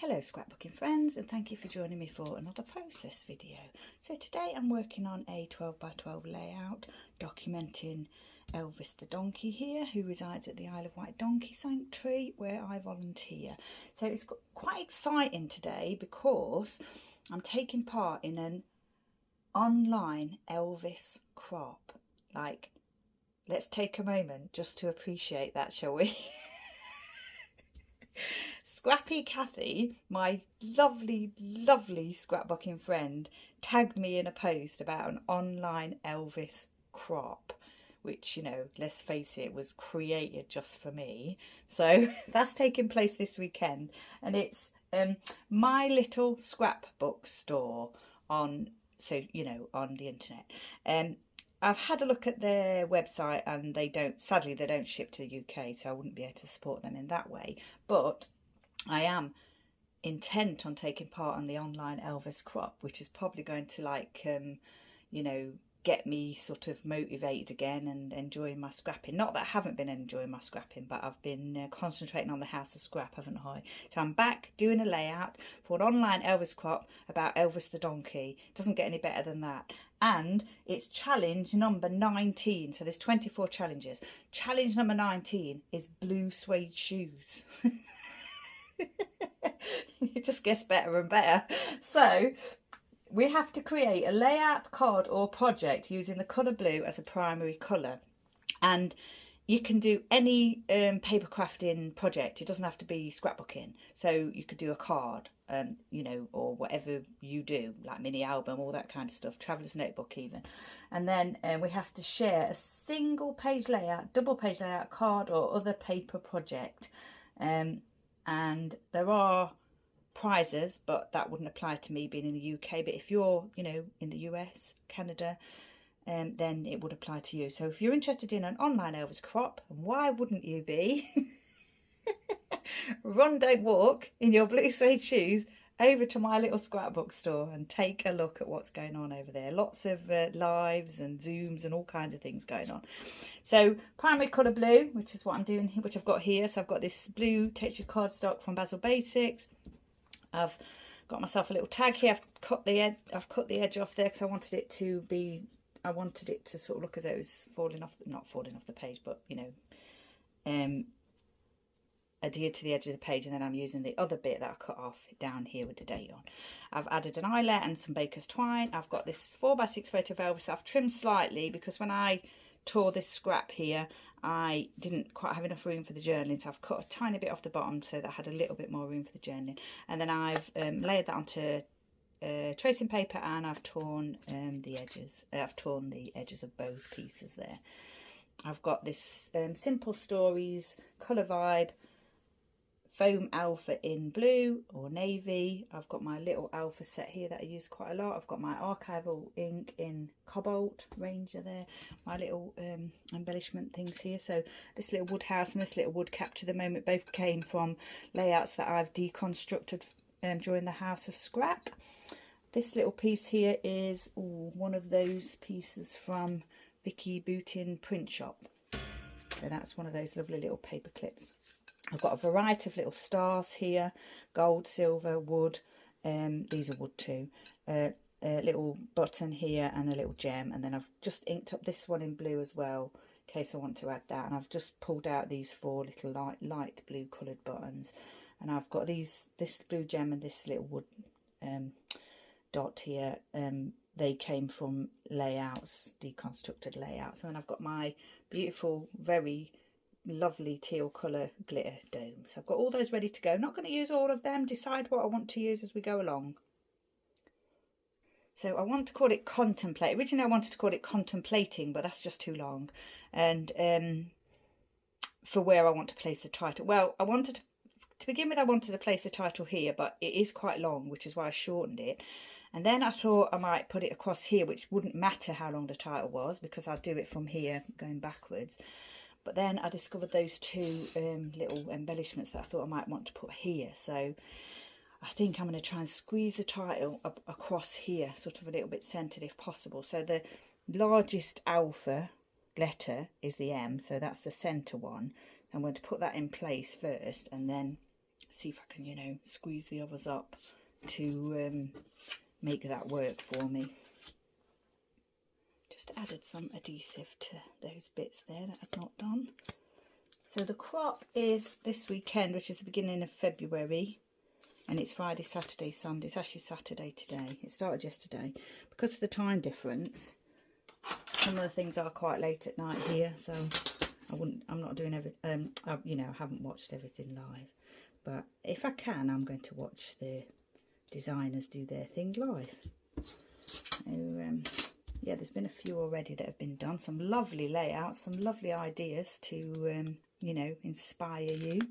Hello scrapbooking friends, and thank you for joining me for another process video. So today I'm working on a 12 by 12 layout documenting Elvis the donkey here, who resides at the Isle of Wight Donkey Sanctuary where I volunteer. So it's quite exciting today because I'm taking part in an online Elvis crop. Like, let's take a moment just to appreciate that, shall we? Scrappy Kathy, my lovely scrapbooking friend, tagged me in a post about an online Elvis crop, which, you know, let's face it, was created just for me. So that's taking place this weekend, and it's My Little Scrapbook Store on the internet. I've had a look at their website, and sadly they don't ship to the UK, so I wouldn't be able to support them in that way. But I am intent on taking part on the online Elvis crop, which is probably going to get me sort of motivated again and enjoying my scrapping. Not that I haven't been enjoying my scrapping, but I've been concentrating on the house of scrap, haven't I? So I'm back doing a layout for an online Elvis crop about Elvis the donkey. Doesn't get any better than that. And it's challenge number 19. So there's 24 challenges. Challenge number 19 is blue suede shoes. It just gets better and better. So we have to create a layout, card or project using the colour blue as a primary colour. And you can do any paper crafting project. It doesn't have to be scrapbooking. So you could do a card, or whatever you do, like mini album, all that kind of stuff, traveller's notebook even. And then we have to share a single page layout, double page layout, card or other paper project. And there are prizes, but that wouldn't apply to me being in the UK. But if you're, in the US, Canada, then it would apply to you. So if you're interested in an online Elvis crop, and why wouldn't you be? Run, don't walk in your blue suede shoes over to My Little Scrapbook Store and take a look at what's going on over there. Lots of lives and Zooms and all kinds of things going on. So primary colour blue, which is what I'm doing here, which I've got here. So I've got this blue textured cardstock from Bazzill Basics. I've got myself a little tag here. I've cut the edge off there because I wanted it to sort of look as though it was not falling off the page, but adhered to the edge of the page. And then I'm using the other bit that I cut off down here with the date on. I've added an eyelet and some baker's twine. I've got this 4x6 photo of Elvis that I've trimmed slightly because when I tore this scrap here, I didn't quite have enough room for the journaling, so I've cut a tiny bit off the bottom so that I had a little bit more room for the journaling. And then I've layered that onto tracing paper, and I've torn the edges. I've torn the edges of both pieces there. I've got this Simple Stories colour vibe foam alpha in blue or navy. I've got my little alpha set here that I use quite a lot. I've got my archival ink in cobalt ranger there, my little embellishment things here. So this little wood house and this little wood cap to the moment both came from layouts that I've deconstructed during the house of scrap. This little piece here is one of those pieces from Vicki Boutin Print Shop. So that's one of those lovely little paper clips. I've got a variety of little stars here, gold, silver, wood. These are wood too. A little button here and a little gem. And then I've just inked up this one in blue as well, in case I want to add that. And I've just pulled out these 4 little light blue coloured buttons. And I've got this blue gem and this little wood dot here. They came from layouts, deconstructed layouts. And then I've got my beautiful, very lovely teal colour glitter domes. I've got all those ready to go. Not going to use all of them, decide what I want to use as we go along. So I want to call it Contemplate. Originally I wanted to call it Contemplating, but that's just too long. And for where I want to place the title, well, I wanted to begin with, I wanted to place the title here, but it is quite long, which is why I shortened it. And then I thought I might put it across here, which wouldn't matter how long the title was because I'd do it from here going backwards. But then I discovered those 2 little embellishments that I thought I might want to put here. So I think I'm going to try and squeeze the title up across here, sort of a little bit centred if possible. So the largest alpha letter is the M, so that's the centre one. I'm going to put that in place first and then See if I can, you know, squeeze the others up to make that work for me. Just added some adhesive to those bits there that I've not done. So the crop is this weekend, which is the beginning of February, and it's Friday, Saturday, Sunday. It's actually Saturday today. It started yesterday. Because of the time difference, some of the things are quite late at night here, so I'm not doing everything. You know, I haven't watched everything live, but if I can, I'm going to watch the designers do their thing live. So, yeah, there's been a few already that have been done. Some lovely layouts, some lovely ideas to, you know, inspire you.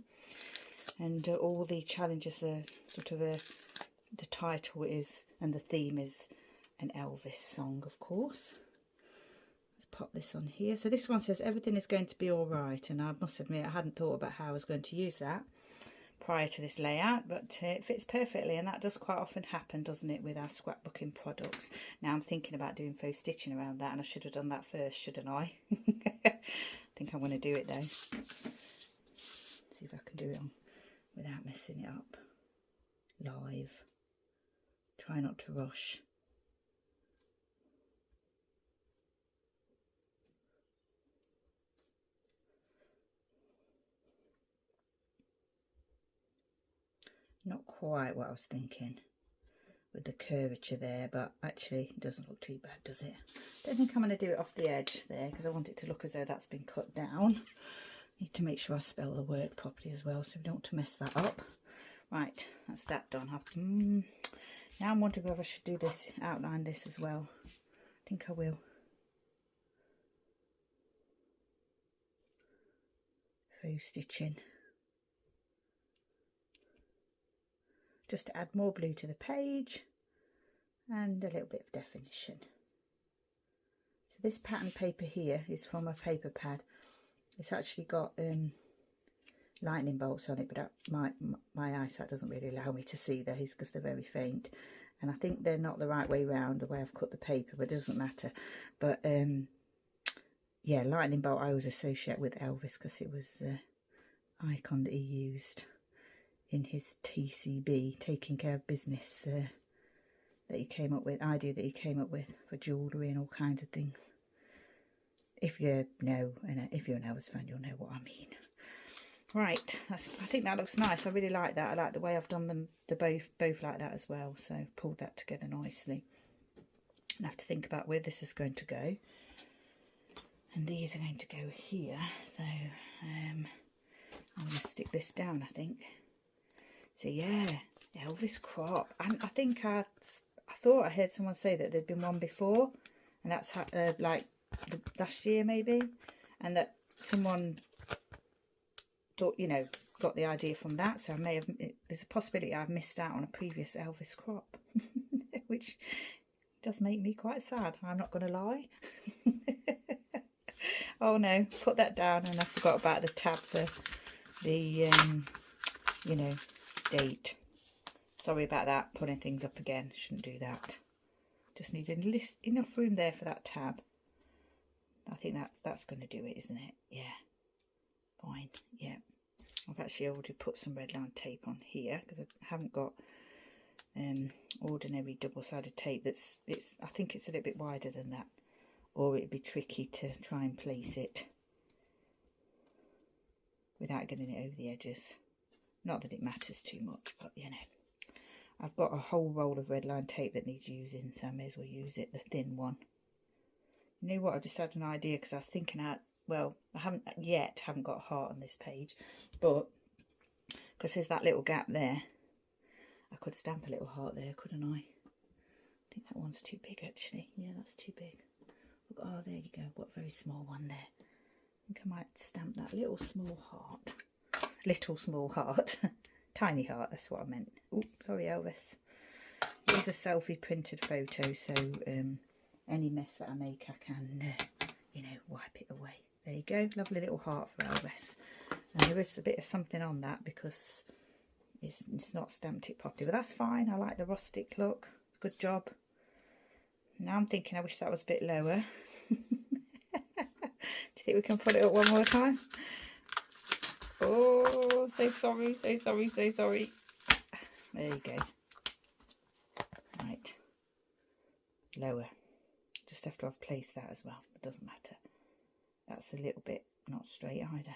And all the challenges are sort of the title is, and the theme is an Elvis song, of course. Let's pop this on here. So this one says, everything is going to be all right. And I must admit, I hadn't thought about how I was going to use that prior to this layout, but it fits perfectly, and that does quite often happen, doesn't it, with our scrapbooking products. Now I'm thinking about doing faux stitching around that, and I should have done that first, shouldn't I? I think I'm going to do it though. See if I can do it on without messing it up live. Try not to rush. Not quite what I was thinking with the curvature there, but actually it doesn't look too bad, does it? Don't think I'm going to do it off the edge there, because I want it to look as though that's been cut down. Need to make sure I spell the word properly as well, so we don't want to mess that up. Right, that's that done. Now I'm wondering whether I should do this, outline this as well. I think I will. Faux stitching. Just to add more blue to the page and a little bit of definition. So this pattern paper here is from a paper pad. It's actually got lightning bolts on it, but my eyesight doesn't really allow me to see those because they're very faint, and I think they're not the right way round, the way I've cut the paper, but it doesn't matter. But yeah, lightning bolt I always associate with Elvis because it was the icon that he used in his TCB, taking care of business, that he came up with, idea that he came up with for jewellery and all kinds of things. If you know, and if you're an Elvis fan, you'll know what I mean. Right, I think that looks nice. I really like that. I like the way I've done them, both like that as well. So I've pulled that together nicely. I have to think about where this is going to go. And these are going to go here. So I'm going to stick this down, I think. So yeah, Elvis crop. And I think I thought I heard someone say that there'd been one before, and that's like last year maybe, and that someone thought, you know, got the idea from that. So I may have, there's a possibility I've missed out on a previous Elvis crop, which does make me quite sad, I'm not going to lie. Oh no, put that down, and I forgot about the tab for the you know, date. Sorry about that, putting things up again, shouldn't do that. Just need enough room there for that tab. I think that's going to do it, isn't it? Yeah, fine. Yeah, I've actually already put some red line tape on here because I haven't got ordinary double-sided tape. I think it's a little bit wider than that, or it'd be tricky to try and place it without getting it over the edges. Not that it matters too much, but you know, I've got a whole roll of red line tape that needs using, so I may as well use it, the thin one. You know what, I've just had an idea, because I was thinking out, well, I haven't got a heart on this page, but because there's that little gap there, I could stamp a little heart there, couldn't I? I think that one's too big actually. Yeah, that's too big. Oh, there you go, I've got a very small one there. I think I might stamp that little small heart. Little small heart. Tiny heart, that's what I meant. Oh, sorry Elvis. Here's a selfie printed photo, so any mess that I make I can, you know, wipe it away. There you go, lovely little heart for Elvis. And there is a bit of something on that because it's not stamped it properly, but that's fine. I like the rustic look. Good job. Now I'm thinking I wish that was a bit lower. Do you think we can put it up one more time? Oh, so sorry, so sorry, so sorry. There you go. Right. Lower. Just have to have placed that as well. It doesn't matter. That's a little bit not straight either.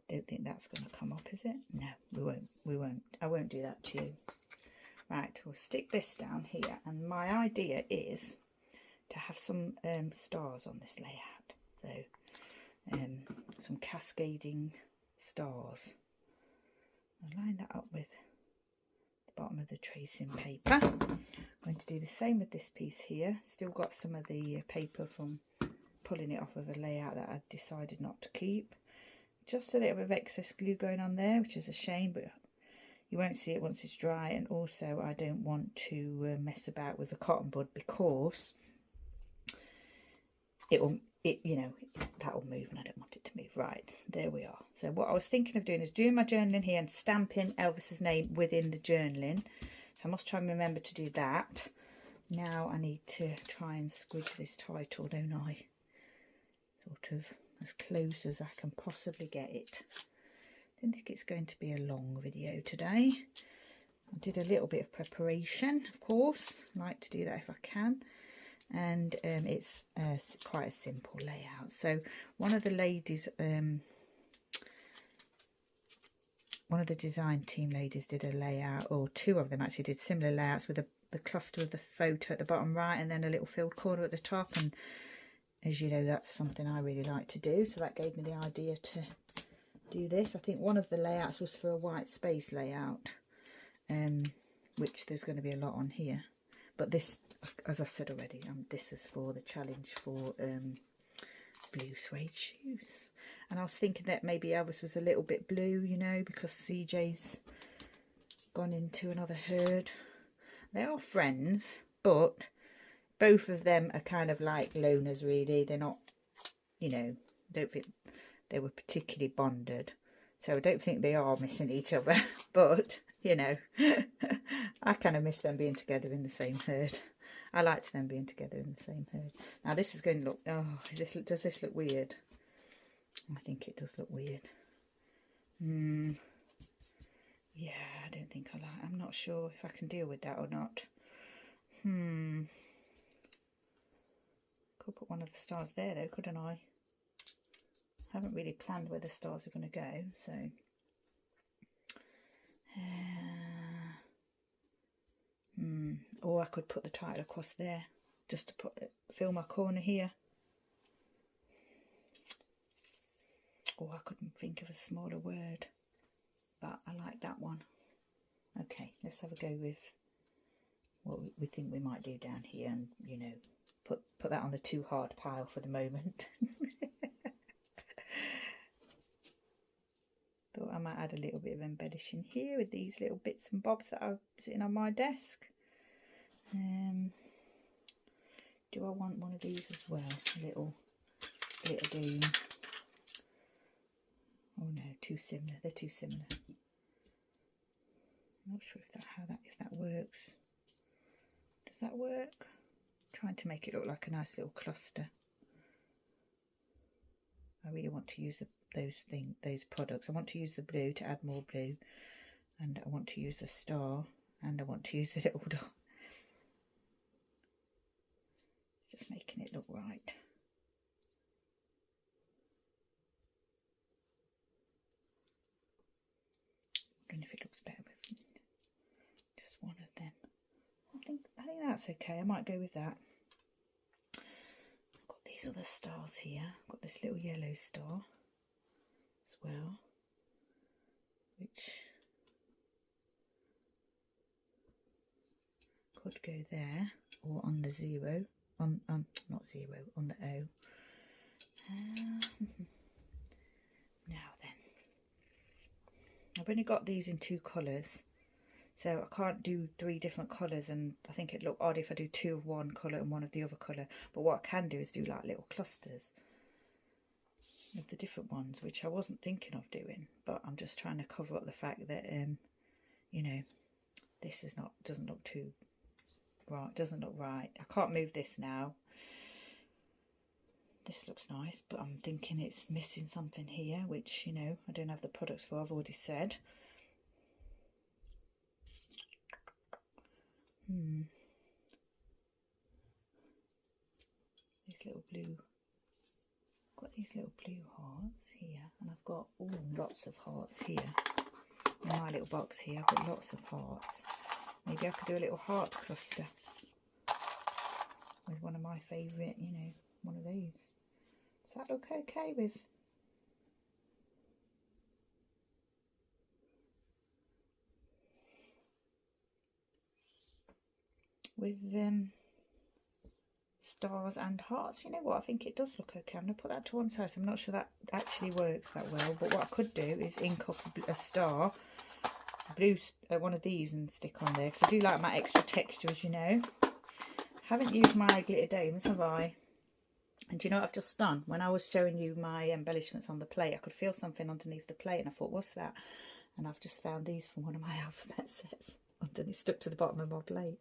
Don't think that's going to come up, is it? No, we won't. We won't. I won't do that to you. Right, we'll stick this down here. And my idea is to have some stars on this layout. So, some cascading stars. I'll line that up with the bottom of the tracing paper. I'm going to do the same with this piece here. Still got some of the paper from pulling it off of a layout that I decided not to keep. Just a little bit of excess glue going on there, which is a shame, but you won't see it once it's dry. And also I don't want to mess about with the cotton bud because you know, that'll move and I don't want it to move. Right, there we are. So what I was thinking of doing is doing my journaling here and stamping Elvis's name within the journaling. So I must try and remember to do that. Now I need to try and squidge this title, don't I? Sort of as close as I can possibly get it. I don't think it's going to be a long video today. I did a little bit of preparation, of course. I like to do that if I can. And it's quite a simple layout. So one of the ladies, one of the design team ladies did a layout, or two of them actually did similar layouts with the cluster of the photo at the bottom right and then a little filled corner at the top. And as you know, that's something I really like to do. So that gave me the idea to do this. I think one of the layouts was for a white space layout, which there's going to be a lot on here. But this, as I've said already, this is for the challenge for blue suede shoes. And I was thinking that maybe Elvis was a little bit blue, you know, because CJ's gone into another herd. They are friends, but both of them are kind of like loners, really. They're not, you know, don't think they were particularly bonded. So I don't think they are missing each other. But, you know, I kind of miss them being together in the same herd. I liked them being together in the same herd. Now this is going to look, oh, does this look weird? I think it does look weird. Yeah, I don't think I like, I'm not sure if I can deal with that or not. Could put one of the stars there though, couldn't I? Haven't really planned where the stars are going to go, so or I could put the title across there just to fill my corner here. Or I couldn't think of a smaller word, but I like that one. Okay, let's have a go with what we think we might do down here, and you know, put that on the too hard pile for the moment. Thought I might add a little bit of embellishing here with these little bits and bobs that are sitting on my desk. Do I want one of these as well? A little glitter doom. Oh no, too similar. They're too similar. I'm not sure if that works. Does that work? I'm trying to make it look like a nice little cluster. I really want to use those products. I want to use the blue to add more blue, and I want to use the star, and I want to use the little dot. Just making it look right. I don't know if it looks better with just one of them. I think that's okay. I might go with that. I've got these other stars here. I've got this little yellow star as well, which could go there or on the zero. Not zero, on the O. Now then, I've only got these in 2 colours, so I can't do 3 different colours, and I think it'd look odd if I do 2 of one colour and 1 of the other colour. But what I can do is do like little clusters of the different ones, which I wasn't thinking of doing, but I'm just trying to cover up the fact that you know, this is doesn't look too right, doesn't look right. I can't move this now This looks nice, but I'm thinking it's missing something here, which, you know, I don't have the products for, I've already said. These little blue, I've got these little blue hearts here, and I've got lots of hearts here. In my little box here, I've got lots of hearts. Maybe I could do a little heart cluster with one of my favourite, you know, one of those. Does that look okay with stars and hearts? You know what, I think it does look okay. I'm going to put that to one side, so I'm not sure that actually works that well, but what I could do is ink up a star, blue, one of these, and stick on there, because I do like my extra textures, you know. Haven't used my glitter dames, have I? And do you know what I've just done? When I was showing you my embellishments on the plate, I could feel something underneath the plate, and I thought, what's that? And I've just found these from one of my alphabet sets underneath, stuck to the bottom of my plate.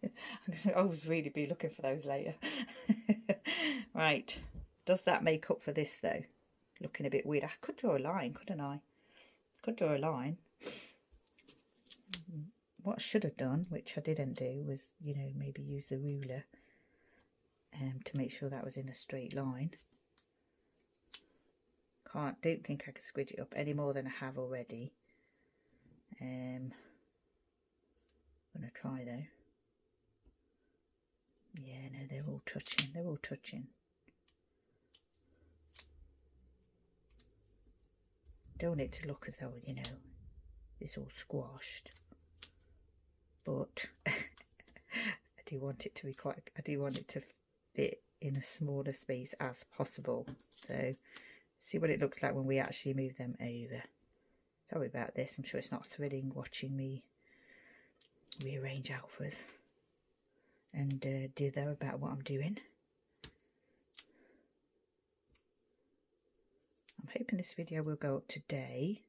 I'm going to always really be looking for those later. Right, does that make up for this though? Looking a bit weird. I could draw a line, couldn't I? Could draw a line. What I should have done, which I didn't do, was, you know, maybe use the ruler to make sure that was in a straight line. Don't think I could squidge it up any more than I have already. I'm going to try though. Yeah, no, they're all touching. They're all touching. Don't want it to look as though, you know, it's all squashed. But I do want it to be I do want it to fit in a smaller space as possible. So, see what it looks like when we actually move them over. Sorry about this. I'm sure it's not thrilling watching me rearrange alphas and dither about what I'm doing. I'm hoping this video will go up today.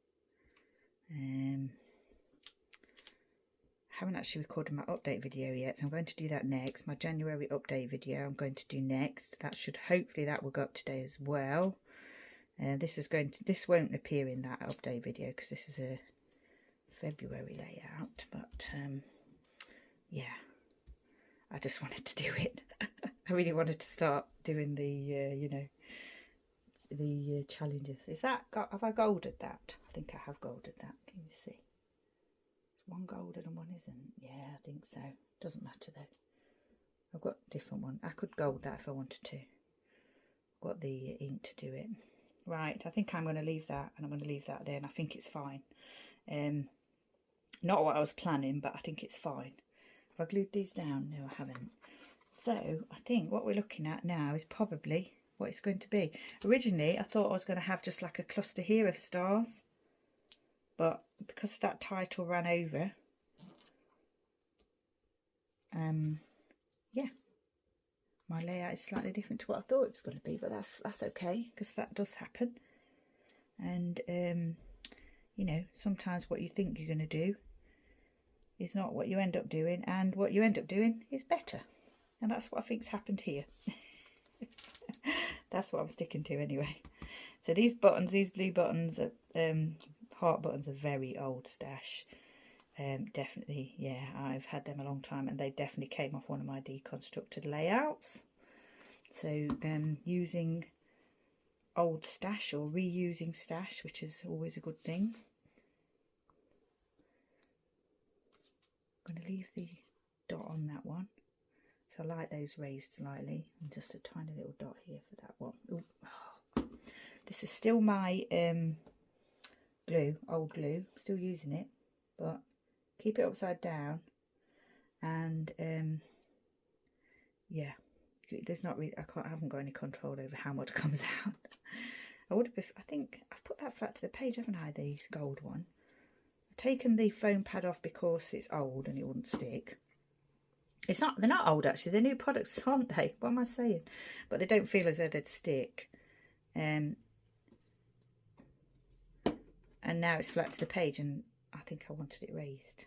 Haven't actually recorded my update video yet, so I'm going to do that next. My January update video I'm going to do next. That should, hopefully that will go up today as well. This won't appear in that update video because this is a February layout, but yeah, I just wanted to do it. I really wanted to start doing the you know, the challenges. Have I golded that? I think I have golded that. Can you see? One golded and one isn't. Yeah, I think so. Doesn't matter though. I've got a different one. I could gold that if I wanted to. I've got the ink to do it. Right, I think I'm going to leave that, and I'm going to leave that there, and I think it's fine. Not what I was planning, but I think it's fine. Have I glued these down? No, I haven't. So I think what we're looking at now is probably what it's going to be. Originally, I thought I was going to have just like a cluster here of stars, but because that title ran over, yeah, my layout is slightly different to what I thought it was going to be, but that's okay, because that does happen. And you know, sometimes what you think you're going to do is not what you end up doing, and what you end up doing is better. And that's what I think's happened here. That's what I'm sticking to anyway. So these buttons, these blue buttons, are heart buttons, are very old stash. Definitely, yeah, I've had them a long time, and they definitely came off one of my deconstructed layouts. So using old stash or reusing stash, which is always a good thing. I'm going to leave the dot on that one. So I like those raised slightly, and just a tiny little dot here for that one. Ooh. Oh. This is still my glue, old glue, still using it, but keep it upside down, and yeah, there's not really, I haven't got any control over how much comes out. I think I've put that flat to the page, haven't I, the gold one. I've taken the foam pad off because it's old and it wouldn't stick. They're not old actually, they're new products, aren't they? What am I saying? But they don't feel as though they'd stick. And now it's flat to the page, and I think I wanted it raised.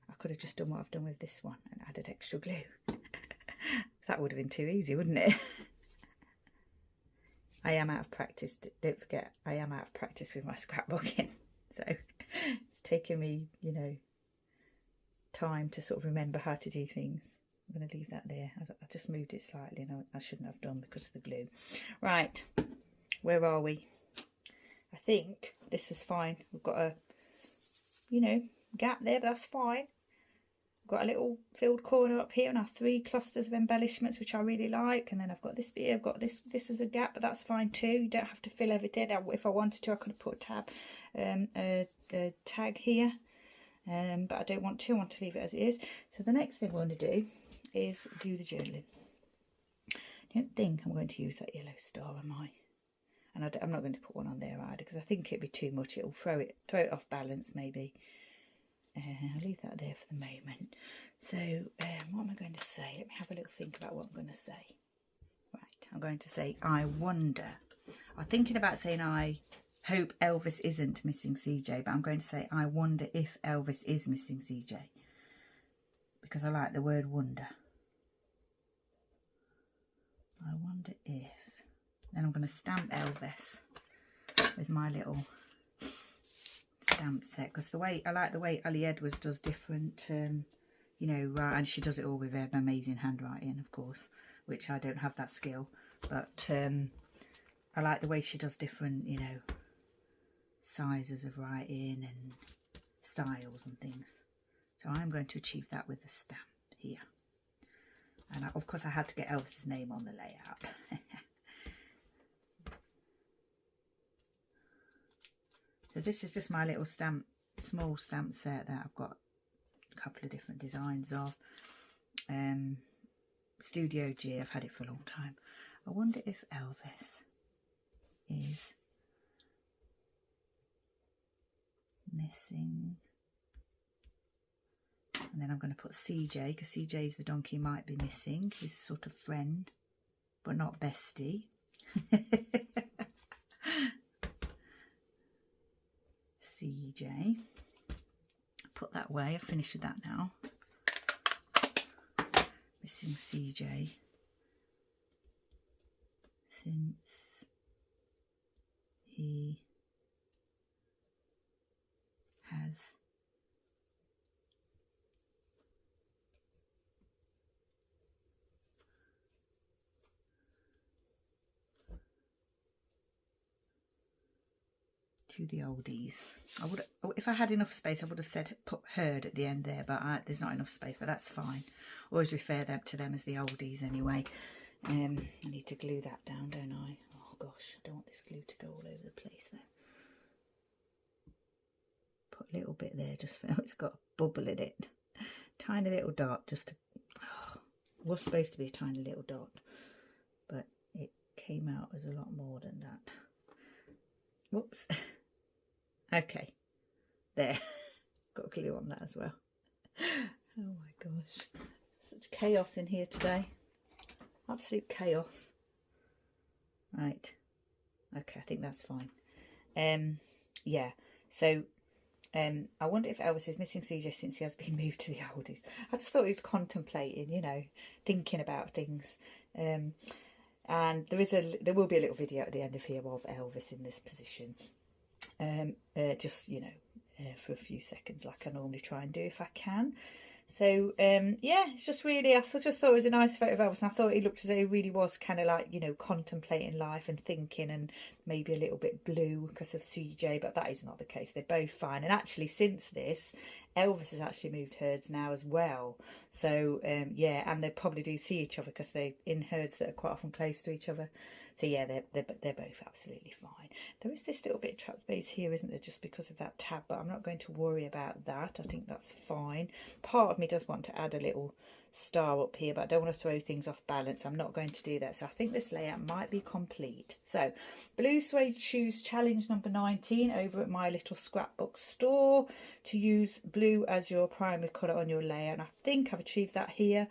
I could have just done what I've done with this one and added extra glue. That would have been too easy, wouldn't it? I am out of practice. Don't forget, I am out of practice with my scrapbooking. So it's taken me, you know, time to sort of remember how to do things. I'm going to leave that there. I just moved it slightly and I shouldn't have done because of the glue. Right, where are we? I think this is fine. We've got a, you know, gap there, but that's fine. We've got a little filled corner up here and our 3 clusters of embellishments, which I really like. And then I've got this bit here. I've got this as a gap, but that's fine too. You don't have to fill everything. If I wanted to, I could have put a tag here. But I don't want to. I want to leave it as it is. So the next thing we're going to do is do the journaling. I don't think I'm going to use that yellow star, am I? And I'm not going to put one on there either because I think it'd be too much. It'll throw it off balance maybe. I'll leave that there for the moment. So what am I going to say? Let me have a little think about what I'm going to say. Right, I'm going to say I wonder. I'm thinking about saying I hope Elvis isn't missing CJ, but I'm going to say I wonder if Elvis is missing CJ because I like the word wonder. I wonder if. Then I'm going to stamp Elvis with my little stamp set because I like the way Ali Edwards does different, you know, and she does it all with her amazing handwriting, of course, which I don't have that skill, but I like the way she does different, you know, sizes of writing and styles and things. So I'm going to achieve that with a stamp here. And of course I had to get Elvis's name on the layout. So this is just my little small stamp set that I've got a couple of different designs of. Studio G, I've had it for a long time. I wonder if Elvis is missing. And then I'm going to put CJ, because CJ's the donkey might be missing. His sort of friend, but not bestie. CJ. Put that away. I've finished with that now. Missing CJ. Since he has to the oldies. I would, if I had enough space, I would have said put heard at the end there, but there's not enough space, but that's fine. Always refer to them as the oldies anyway. I need to glue that down, don't I? Oh gosh, I don't want this glue to go all over the place though. Put a little bit there just for, it's got a bubble in it. Tiny little dot, just to, was supposed to be a tiny little dot, but it came out as a lot more than that. Whoops. Okay, there. Got glue on that as well. Oh my gosh, such chaos in here today. Absolute chaos. Right. Okay, I think that's fine. Yeah. So, I wonder if Elvis is missing CJ since he has been moved to the oldies. I just thought he was contemplating, you know, thinking about things. And there will be a little video at the end of here of Elvis in this position. Just, you know, for a few seconds, like I normally try and do if I can. So yeah, it's just really, I just thought it was a nice photo of Elvis, and I thought he looked as though he really was kind of like, you know, contemplating life and thinking, and maybe a little bit blue because of CJ, but that is not the case. They're both fine. And actually, since this, Elvis has actually moved herds now as well. So yeah, and they probably do see each other because they're in herds that are quite often close to each other. So yeah, they're both absolutely fine. There is this little bit of trap space here, isn't there, just because of that tab, but I'm not going to worry about that. I think that's fine. Part of me does want to add a little star up here, but I don't want to throw things off balance. I'm not going to do that. So I think this layout might be complete. So Blue Suede Shoes challenge number 19 over at My Little Scrapbook Store, to use blue as your primary colour on your layout. And I think I've achieved that here.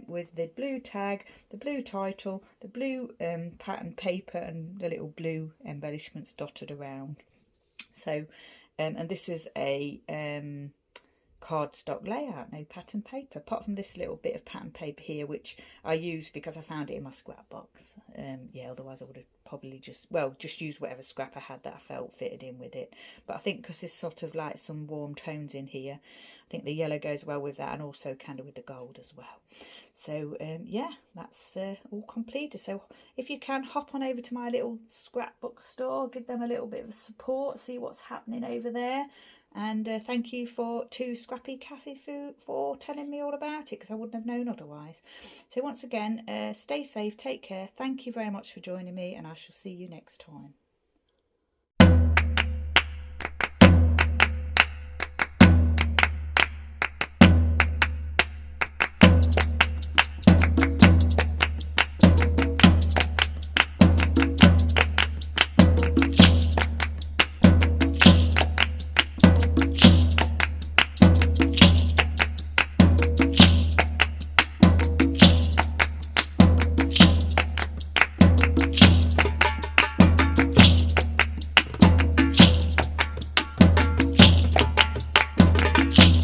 With the blue tag, the blue title, the blue pattern paper, and the little blue embellishments dotted around. So, and this is a cardstock layout, no pattern paper, apart from this little bit of pattern paper here, which I used because I found it in my scrap box. Yeah, otherwise I would have probably just used whatever scrap I had that I felt fitted in with it. But I think because there's sort of like some warm tones in here, I think the yellow goes well with that, and also kind of with the gold as well. So yeah, that's all completed. So if you can, hop on over to My Little Scrapbook Store, give them a little bit of support, see what's happening over there. And thank you to Scrappy Cafe for telling me all about it, because I wouldn't have known otherwise. So once again, stay safe, take care. Thank you very much for joining me, and I shall see you next time.